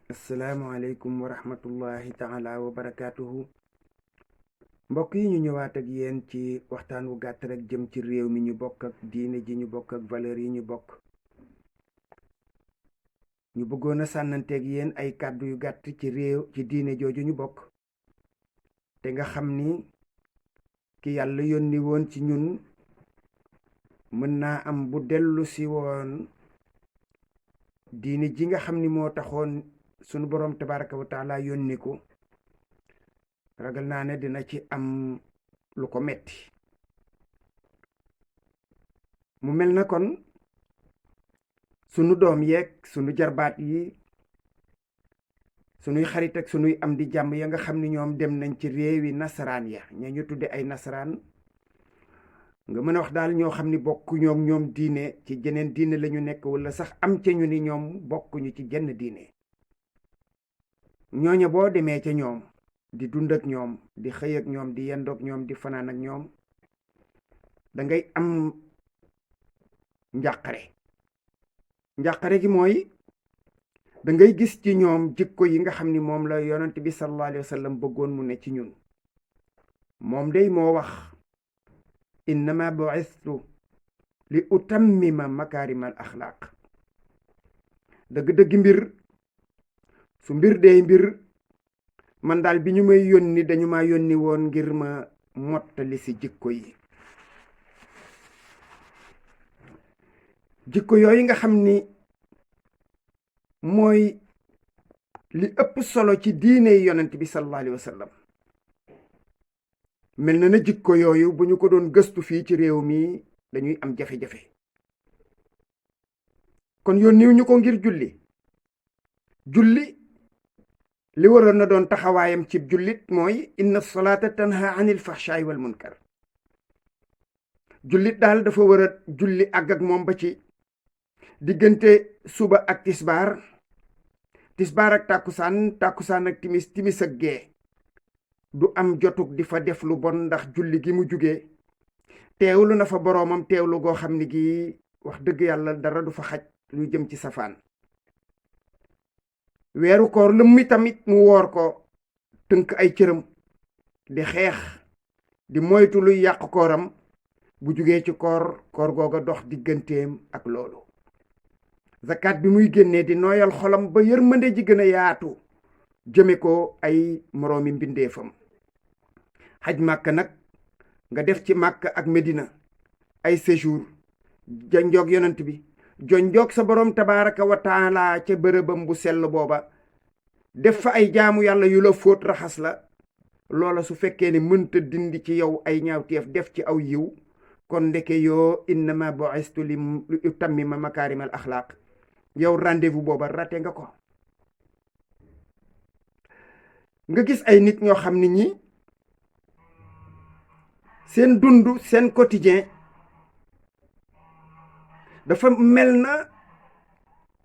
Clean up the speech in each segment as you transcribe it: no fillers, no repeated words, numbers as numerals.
asalaamualeykum wa rahmatullahi taala wa barakaatuhu. mbokk yi ñu ñëwaat ak yéen ci waxtaan wu gàtt rek jëm ci réew mi ñu bokk ak diine ji ñu bokk ak valeur yi ñu bokk. ñu bëggoon a sànnanteeg yéen ay kàddu yu gàtt ci réew ci diine jooju ñu bokk, te nga xam ni ki yàlla yónni woon ci ñun mën naa am bu dellu si woon diine ji nga xam ni moo taxoon sunu boroom tabaraka wa taala yónni ko, ragal naa ne dina ci am lu ko metti. mu mel na kon sunu doom yeeg sunu jarbaat yi, sunuy xarit ak sunuy am di jàmm ya nga xam ni ñoom dem nañ ci réewi nasaraan ya, ña ñu tudde ay nasaraan, nga mën a wax daal ñoo xam ni bokkuñoo ñoom diine, ci jeneen diine lañu nekk, wala sax am ca ñu ni ñoom bokkuñu ci jenn diine. ñooña boo demee ca ñoom di dund ak ñoom, di xëy ak ñoom, di yendoog ñoom, di fanaan ak ñoom, dangay am njàqare gi mooy dangay gis ci ñoom jikko yi nga xam ni moom la yonent bi sallallahu alayhi wa sallam bëggoon mu ne ci ñun. moom day moo wax innama bu'istu li utammima makaarimal axlaaq. dëgg-dëgg mbir su mbir dee mbir, man daal bi ñu may yónni dañu ma yónni woon ngir ma mottali si jikko yi. jikko yooyu nga xam ni mooy li ëpp solo ci diine yonent bi sallallahu alayhi wa sallam. mel na jikko yooyu bu ñu ko doon gëstu fii ci réew mi dañuy am jafe-jafe. kon yónniw ñu ko ngir julli li waroon na doon taxawaayam ci jullit mooy inna salaata tanha anil fahshaay wal munkar. jullit daal dafa war a julli àgg ak moom ba ci diggante suba ak tisbaar ak tàkkusaan ak timis ak gee du am jotug di fa def lu bon, ndax julli gi mu jugee teewlu na fa boroomam teewlu goo xam ni gi wax dëgg yàlla dara du fa xaj lu jëm ci safaan. weeru koor lëm mi tamit mu woor ko tënk ay cëram di xeex di moytu luy yàq kooram, bu jugee ci koor googa dox digganteem ak loolu. zakat bi muy génnee di nooyal xolam ba yërmande ji gën a yaatu jëme ko ay moroomi mbindeefam. xaj màkk nag nga def ci màkk ak medina ay séjour, jonjoog yonent bi, jonjoog sa boroom tabaraka wa taala ca bërëbam bu sell booba, def fa ay jaamu yàlla yu la fóot raxas la. loola su fekkee ne mënta dindi ci yow ay ñaawteef def ci aw yiw, kon ndeke yoo innama bu'istu li utammima makaarimal axlaaq, yow rendez-vous booba raté nga ko. nga gis ay nit ñoo xam ni ñi seen dund, seen quotidien dafa mel na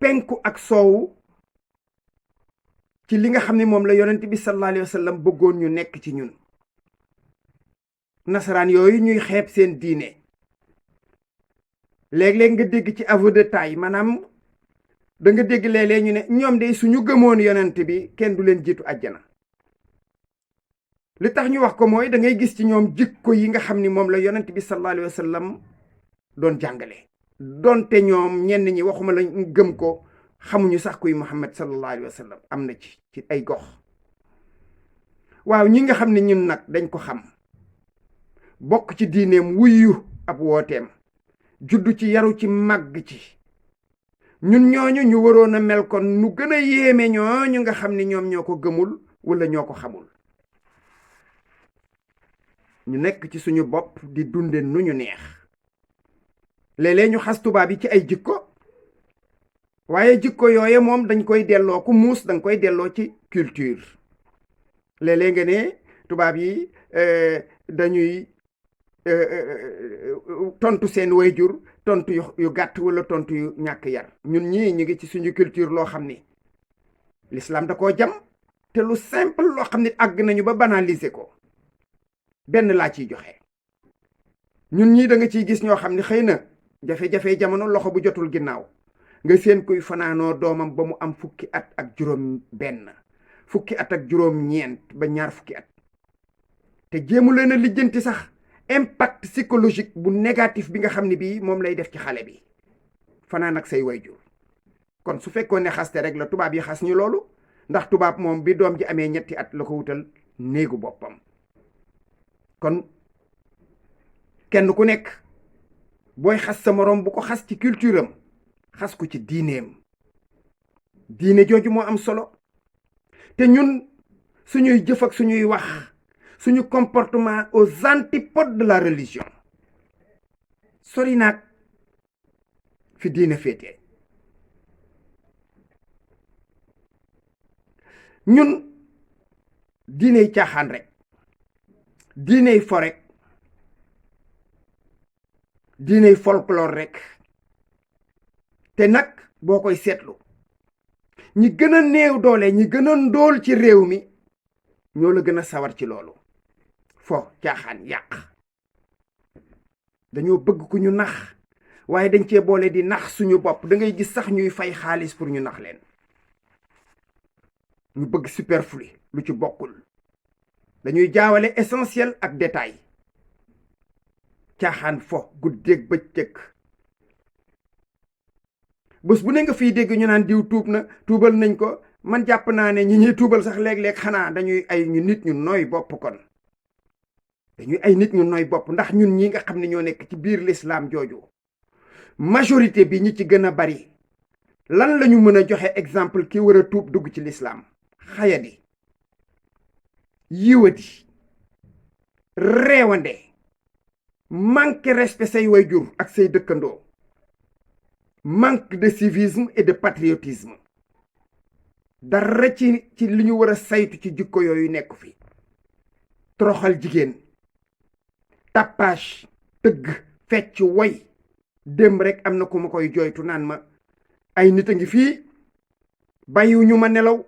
penku ak soowu ci li nga xam ne moom la yonent bi sallallahu alayhi wa sallam bëggoon ñu nekk ci ñun. nasaraan yooyu ñuy xeeb seen diine, léeg-léeg nga dégg ci aveu de taille, maanaam da nga dégg léeg-léeg ñu ne ñoom de suñu gëmoon yonent bi kenn du leen jiitu àjjana. li tax ñu wax ko mooy da ngay gis ci ñoom jikko yi nga xam ni moom la yonent bi sallallahu alayhi wa sallam doon jàngale. donte ñoom ñenn ñi waxuma la gëm ko, xamuñu sax kuy Muhammad sallallahu alayhi wa sallam. am na ci ay gox. waaw ñi nga xam ne ñun nag dañ ko xam, bokk ci diineem, wuyu ab wooteem, juddu ci, yaru ci, màgg ci, ñun ñooñu ñu waroon a mel kon nu gën a yéeme ñooñu nga xam ni ñoom ñoo ko gëmul wala ñoo ko xamul. ñu nekk ci suñu bopp di dunde nu ñu neex. léeg-léeg ñu xas tubaab yi ci ay jikko, waaye jikko yooye moom dañ koy delloo, ku muus danga koy delloo ci culture. léeg-léeg nga ne tubaab yi dañuy tontu seen wayjur tontu yu gàtt wala tontu yu ñàkk yar. ñun ñii ñu ngi ci suñu culture loo xam ni l'islam da koo jam, te lu simple loo xam ni àgg nañu ba banaliser ko. benn laa ciy joxe. ñun ñii da nga ciy gis ñoo xam ni xëy na jafe-jafe jamono loxo bu jotul ginnaaw, nga seen kuy fanaanoo doomam ba mu am fukki at ak juróom benn fukki at ak juróom ñeent ba ñaar fukki at te jéemu leen a lijjanti sax impact psychologique bu négatif bi nga xam ne bii moom lay def ci xale bi fanaan ak say wayjur. kon su fekkoon ne xaste rek la tubaab yi xas ñu loolu, ndax tubaab moom bi doom ji amee ñetti at la ko wutal néegu boppam. kon kenn ku nekk booy xas sa moroom bu ko xas ci culture am, xas ko ci diineem. diine jooju moo am solo. te ñun suñuy jëf ak suñuy wax, suñu comportement aux antipodes de la religion sori naag fi diine féetee. ñun diiney caaxaan rek, diiney fo rek, diiney folklore rek. te nag boo koy seetlu ñi gën a néew doole, ñi gën a ndóol ci réew mi ñoo la gën a sawar ci loolu. fo caaxaan yàq. dañoo bëgg ku ñu nax, waaye dañ cee boole di nax suñu bopp. da ngay gis sax ñuy fay xaalis pour ñu nax leen. ñu bëgg superflu lu ci bokkul. dañuy jaawale essentiel ak détail. caaxaan fo guddeeg bëccëg. bés bu ne nga fiy dégg ñu naan diw tuub na, tuubal nañ ko. man jàpp naa ne ñi ñuy tuubal sax léeg-léeg xanaa dañuy ay ñu nit ñu nooy bopp. kon dañuy ay nit ñu nooy bopp, ndax ñun ñi nga xam ne ñoo nekk ci biir l'islam jooju majorité bi ñi ci gën a bari lan la ñu mën a joxe exemple ki war a tuub dugg ci l'islam? xayadi, yiwadi, reewande, manque respect say wayjur ak say dëkkandoo, manque de civisme et de patriotisme. dara ci li ñu war a saytu ci jikko yooyu nekk fi. toroxal jigéen, tapage, tëgg, fecc, woy. démb rek am na ku ma koy jooytu naan ma ay nit a ngi fii bàyyiwuñu ma nelaw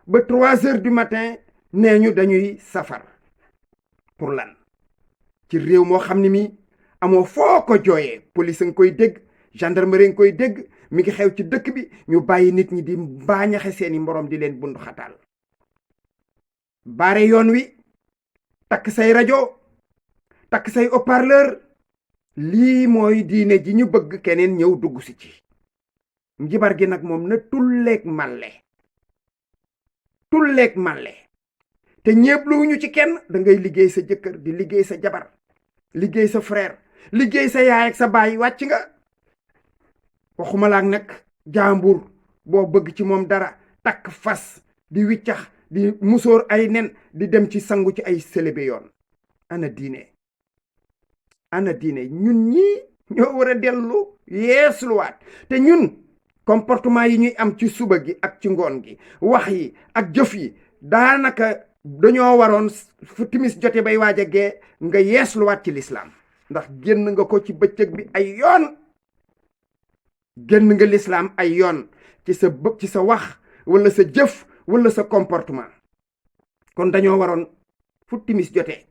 ba 3 heures du matin nee ñu dañuy safar. pour lan? ci réew moo xam ne mi amoo foo ko jooyee. police nga koy dégg, gendarmerie nga koy dégg, mi ngi xew ci dëkk bi. ñu bàyyi nit ñi di baañaxe seeni moroom di leen bundu xataal. baare yoon wi, takk say rajo, takk say haut-parleur. lii mooy diine ji ñu bëgg keneen ñëw dugg si ci. njibar gi nag moom na tulleeg màlle. te ñeebluwuñu ci kenn. da ngay liggéey sa jëkkër, di liggéey sa jabar, liggéey sa frère, liggéey sa yaay ak sa baay, wàcc nga. waxumalaak nag jaambur boo bëgg ci moom dara, takk fas, di wiccax, di musóor ay nen, di dem ci sangu ci ay sélébé yoon. ana diine ñun ñii ñoo war a dellu yeesluwaat. te ñun comportement yi ñuy am ci suba gi ak ci ngoon gi, wax yi ak jëf yi, daanaka dañoo waroon fu timis jote bay waaj a gee nga yeesluwaat ci lislaam. ndax génn nga ko ci bëccëg bi ay yoon. génn nga lislaam ay yoon ci sa wax wala sa jëf wala sa comportement. kon dañoo waroon fu timis jotee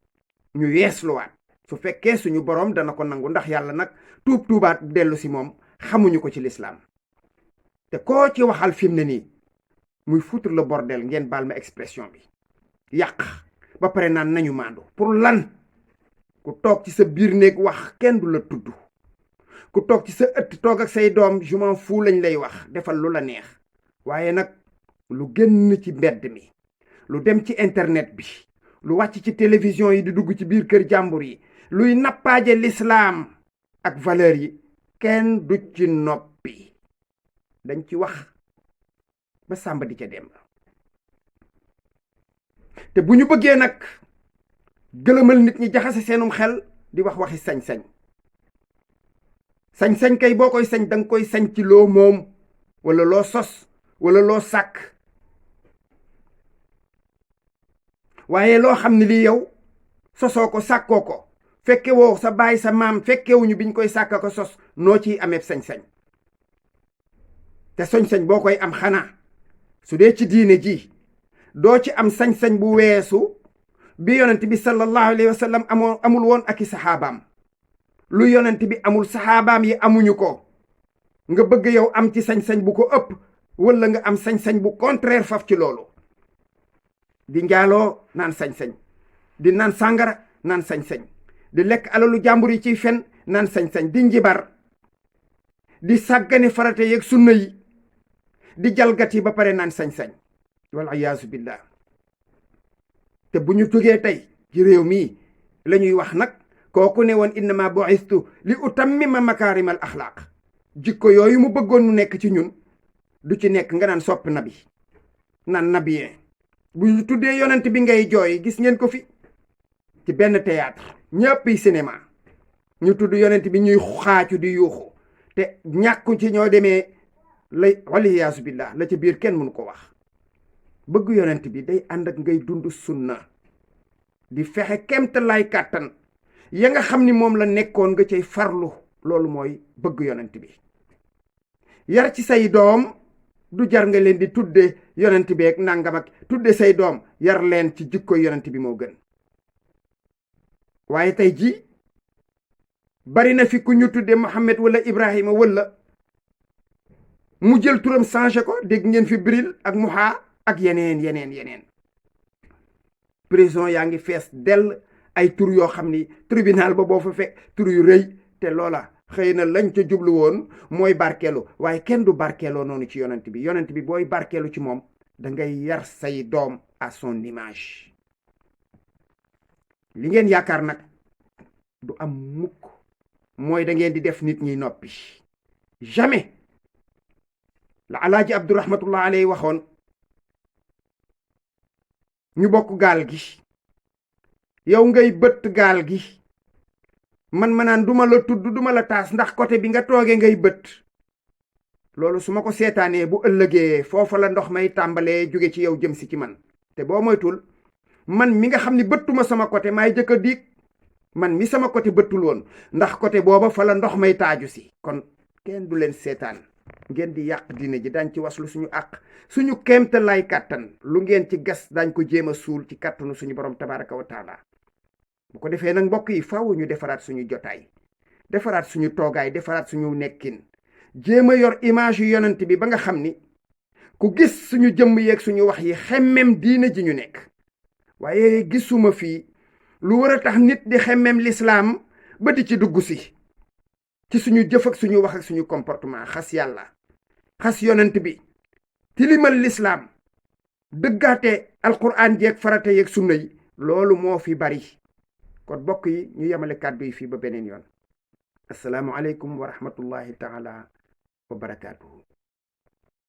ñu yeesluwaat. su fekkee suñu boroom dana ko nangu, ndax yàlla nag tuubaat dellu si moom xamuñu ko ci lislaam. te koo ci waxal fi mu ne nii muy foutre le bordel, ngeen baal ma expression bi, yàq ba pare naan nañu maandu. pour lan? ku toog ci sa biir néeg wax kenn du la tudd. ku toog ci sa ëtt toog ak say doom je m'en fous lañ lay wax, defal lu la neex. waaye nag lu génn ci mbedd mi, lu dem ci internet bi, lu wàcc ci télévision yi di dugg ci biir kër jàmbur yi, luy nappaaje l'islam ak valeur yi, kenn du ci noppi. dañ ci wax ba sàmba di ca dem. te bu ñu bëggee nag gëlëmal nit ñi, jaxase seenum xel, di wax waxi sañ-sañ. sañ-sañ kay boo koy sañ danga koy sañ ci loo moom, wala loo sos, wala loo sàkk. waaye loo xam ne lii yow sosoo ko, sàkkoo ko, fekke woo, sa baay sa maam fekkewuñu biñ koy sàkka ko sos, noo ciy amee sañ-sañ. te sañ-sañ boo koy am xanaa su dee ci diine ji doo ci am sañ-sañ bu weesu bi yonent bi sallallahu alayhi wa sallam amul woon ak i saxaabaam. lu yonent bi amul saxaabaam yi amuñu ko. nga bëgg yow am ci sañ-sañ bu ko ëpp wala nga am sañ-sañ bu contraire faf ci loolu. di njaaloo naan sañ-sañ, di naan sàngara naan sañ-sañ, di lekk alalu jàmbur yi ciy fen naan sañ-sañ, di njibar, di sàggane farata yeeg sunna yi, di jalgati ba pare naan sañ-sañ. wal iyaasu billah. te bu ñu jógee tey ci réew mii la ñuy wax nag kooku ne woon innama bu'istu li utammima makaarimal axlaaq. jikko yooyu mu bëggoon mu nekk ci ñun du ci nekk nga naan sopp nabi naan nabiyee. bu ñu tuddee yonent bi ngay jooy, gis ngeen ko fi ci benn théâtre ñëpp yi cinéma ñu tudd yonent bi ñuy xaacu di yuuxu te ñàkku ci ñoo demee lay waliyaasu billah la ca biir kenn mënu ko wax. bëgg yonent bi day ànd ak ngay dund sunna di fexe kemt lay kàttan ya nga xam ni moom la nekkoon nga cay farlu. loolu mooy bëgg yonent bi. yar ci say doom du jar nga leen di tudde yonent bi ak nangam ak tudde say doom, yar leen ci jikko yonent bi moo gën. waaye tey ji bari na fi ku ñu tudde Muhammad wala Ibrahima wala mu jël turam changé ko. dégg ngeen fi Bril ak Muha ak yeneen. prison yaa ngi fees dell ay tur yoo xam ni tribunal ba boo fa fekk tur yu rëy. te loola xëy na lañ ca jublu woon mooy barkeelu, waaye kenn du barkeeloo noonu ci yonent bi. yonent bi booy barkeelu ci moom da ngay yar say doom à son image. li ngeen yaakaar nag du am mukk mooy da ngeen di def nit ñi noppi. jamais. la alaaji Abdu rahmatullah alayhi waxoon, ñu bokk gaal gi, yow ngay bëtt gaal gi, man ma naan duma la tudd duma la taas ndax côté bi nga toogee ngay bët. loolu su ma ko seetaanee bu ëllëgee foofa la ndox may tàmbalee jóge ci yow jëm si ci man. te boo moytul man mi nga xam ni bëttuma sama côté maay jëkk a diig. man mi sama côté bëttul woon ndax côté booba fa la ndox may taaju si. kon kenn du leen seetaan ngeen di yàq diine ji. dañ ci waslu suñu àq suñu kéemta lay kàttan. lu ngeen ci gas dañ ko jéem a suul ci kàttanu suñu borom tabaraka wa taala. bu ko defee nag mbokk yi faaw ñu defaraat suñu jotaay, defaraat suñu toogaay, defaraat suñu nekkin, jéem a yor image yu yonent bi ba nga xam ni ku gis suñu jëmm yeeg suñu wax yi xemmem diine ji ñu nekk. waaye gisuma fii lu war a tax nit di xemmem lislaam ba di ci dugg si ci suñu jëf ak suñu wax ak suñu comportement. xas yàlla, xas yonent bi, tilimal lislaam, dëggaate alquran jeeg farata yeeg sunna yi, loolu moo fi bari. kon bokk yi ñu yemale kàddu yi fii ba beneen yoon. assalaamu aleykum wa rahmatullahi taala wa barakaatuhu.